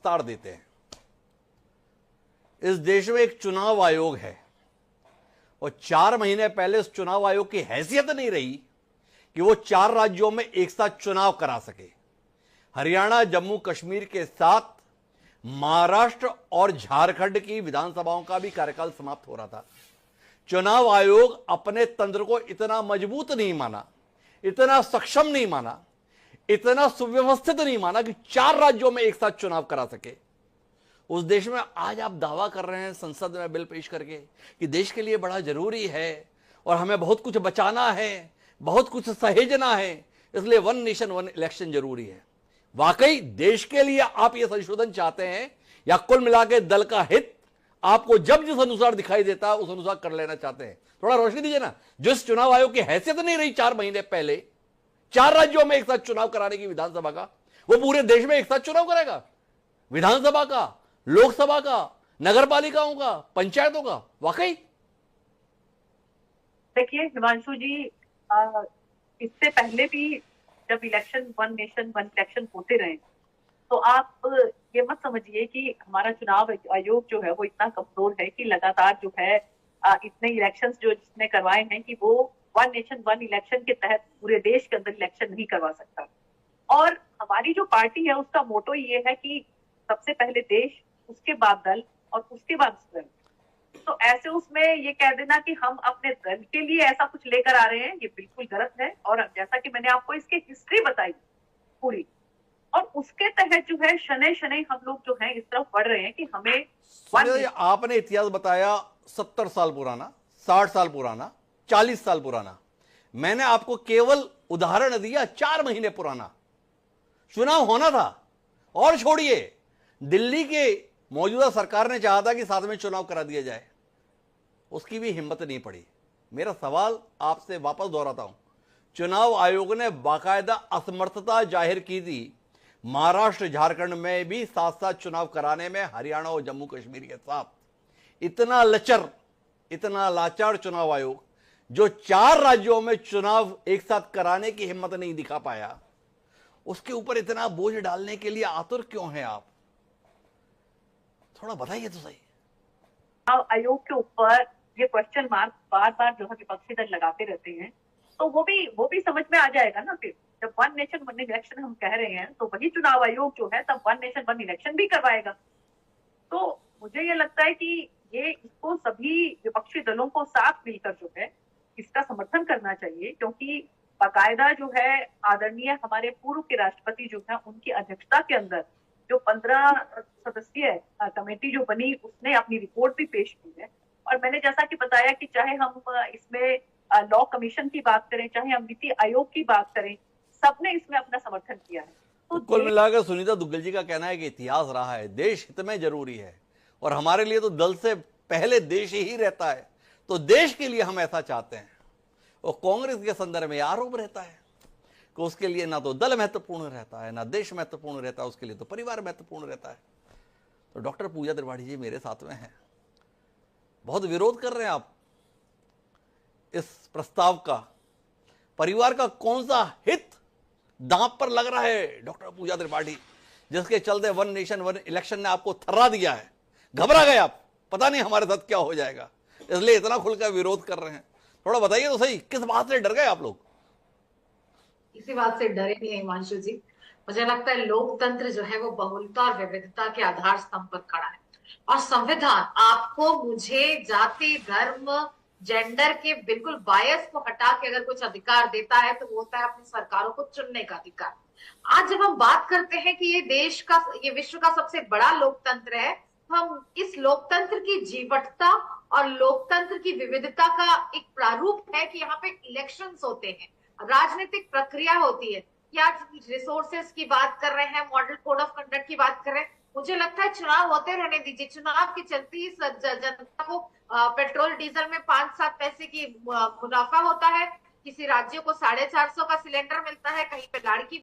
विस्तार देते हैं। इस देश में एक चुनाव आयोग है और 4 महीने पहले उस चुनाव आयोग की हैसियत नहीं रही कि वो 4 राज्यों में एक साथ चुनाव करा सके। हरियाणा, जम्मू कश्मीर के साथ महाराष्ट्र और झारखंड की विधानसभाओं का भी कार्यकाल समाप्त हो रहा था। चुनाव आयोग अपने तंत्र को इतना मजबूत नहीं माना, इतना सक्षम नहीं माना, इतना सुव्यवस्थित नहीं माना कि 4 राज्यों में एक साथ चुनाव करा सके। उस देश में आज आप दावा कर रहे हैं संसद में बिल पेश करके कि देश के लिए बड़ा जरूरी है और हमें बहुत कुछ बचाना है, बहुत कुछ सहेजना है, इसलिए वन नेशन वन इलेक्शन जरूरी है। वाकई देश के लिए आप यह संशोधन चाहते हैं या कुल मिला के दल का हित आपको जब जिस अनुसार दिखाई देता है उस अनुसार कर लेना चाहते हैं? थोड़ा रोशनी दीजिए ना। जिस चुनाव आयोग की हैसियत नहीं रही 4 महीने पहले 4 राज्यों में एक साथ चुनाव कराने की विधानसभा का, वो पूरे देश में एक साथ चुनाव करेगा? विधानसभा का, लोकसभा का, नगर पालिकाओं का, पंचायतों का? वाकई देखिए हिमांशु जी, इससे पहले भी जब election one nation one election होते रहे तो आप ये मत समझिए कि हमारा चुनाव आयोग जो है वो इतना कमजोर है कि लगातार जो है इतने इलेक्शंस जो जिसने करवाए हैं कि वो वन नेशन वन इलेक्शन के तहत पूरे देश के अंदर इलेक्शन नहीं करवा सकता। और हमारी जो पार्टी है उसका मोटो ये है कि सबसे पहले देश, उसके बाद दल और उसके बाद स्वयं। तो ऐसे उसमें ये कह देना कि हम अपने दल के लिए ऐसा कुछ लेकर आ रहे हैं, ये बिल्कुल गलत है। और जैसा कि मैंने आपको इसकी हिस्ट्री बताई पूरी, और उसके तहत जो है शनै शनै हम लोग जो है इस तरफ बढ़ रहे हैं कि हमें आपने इतिहास बताया 70 साल पुराना, 60 साल पुराना, 40 साल पुराना। मैंने आपको केवल उदाहरण दिया 4 महीने पुराना। चुनाव होना था। और छोड़िए, दिल्ली के मौजूदा सरकार ने चाहा था कि साथ में चुनाव करा दिया जाए, उसकी भी हिम्मत नहीं पड़ी। मेरा सवाल आपसे वापस दोहराता हूं, चुनाव आयोग ने बाकायदा असमर्थता जाहिर की थी महाराष्ट्र झारखंड में भी साथ साथ चुनाव कराने में, हरियाणा और जम्मू कश्मीर के साथ। इतना लचर, इतना लाचार चुनाव आयोग जो 4 राज्यों में चुनाव एक साथ कराने की हिम्मत नहीं दिखा पाया, उसके ऊपर इतना बोझ डालने के लिए आतुर क्यों हैं आप? थोड़ा बताइए तो सही। आयोग के ऊपर ये क्वेश्चन मार्क बार बार जो है विपक्षी दल लगाते रहते हैं, तो वो भी समझ में आ जाएगा ना। फिर जब वन नेशन वन इलेक्शन हम कह रहे हैं तो वही चुनाव आयोग जो है तब वन नेशन वन इलेक्शन भी करवाएगा। तो मुझे ये लगता है कि ये इसको सभी विपक्षी दलों को साथ मिलकर जो है इसका समर्थन करना चाहिए, क्योंकि बाकायदा जो है आदरणीय हमारे पूर्व के राष्ट्रपति जो है उनकी अध्यक्षता के अंदर जो 15 सदस्यीय कमेटी जो बनी उसने अपनी रिपोर्ट भी पेश की है। और मैंने जैसा कि बताया कि चाहे हम इसमें लॉ कमीशन की बात करें, चाहे हम नीति आयोग की बात करें, सबने इसमें अपना समर्थन किया है। तो कुल मिलाकर सुनीता दुग्गल जी का कहना है कि इतिहास रहा है, देश हित में जरूरी है और हमारे लिए तो दल से पहले देश ही रहता है, तो देश के लिए हम ऐसा चाहते हैं। और कांग्रेस के संदर्भ में आरोप रहता है कि उसके लिए ना तो दल महत्वपूर्ण रहता है, ना देश महत्वपूर्ण रहता है, उसके लिए तो परिवार महत्वपूर्ण रहता है। तो डॉक्टर पूजा त्रिपाठी जी मेरे साथ में हैं, बहुत विरोध कर रहे हैं आप इस प्रस्ताव का। परिवार का कौन सा हित दांव पर लग रहा है डॉक्टर पूजा त्रिपाठी, जिसके चलते वन नेशन वन इलेक्शन ने आपको थर्रा दिया है? घबरा गए आप, पता नहीं हमारे साथ क्या हो जाएगा, इसलिए इतना खुलकर विरोध कर रहे हैं। थोड़ा बताइए तो सही, किस बात से डर गए आप लोग? इसी बात से डरे नहीं हिमांशु जी। मुझे लगता है लोकतंत्र जो है वो बहुलता और विविधता के आधार स्तंभ पर खड़ा है, और संविधान आपको, मुझे जाति, धर्म, जेंडर के बिल्कुल बायस को हटा के अगर कुछ अधिकार देता है तो वो होता है अपनी सरकारों को चुनने का अधिकार। आज जब हम बात करते हैं कि ये देश का, ये विश्व का सबसे बड़ा लोकतंत्र है, तो हम इस लोकतंत्र की जीवटता और लोकतंत्र की विविधता का एक प्रारूप है कि यहाँ पे इलेक्शंस होते हैं, राजनीतिक प्रक्रिया होती है, या रिसोर्सेस की बात कर रहे हैं, मॉडल कोड ऑफ कंडक्ट की बात कर रहे हैं। मुझे लगता है चुनाव होते रहने दीजिए। चुनाव के चलते ही जनता को पेट्रोल डीजल में 5-7 पैसे की मुनाफा होता है, किसी राज्यों को 450 का सिलेंडर मिलता है, कहीं पे गाड़ी की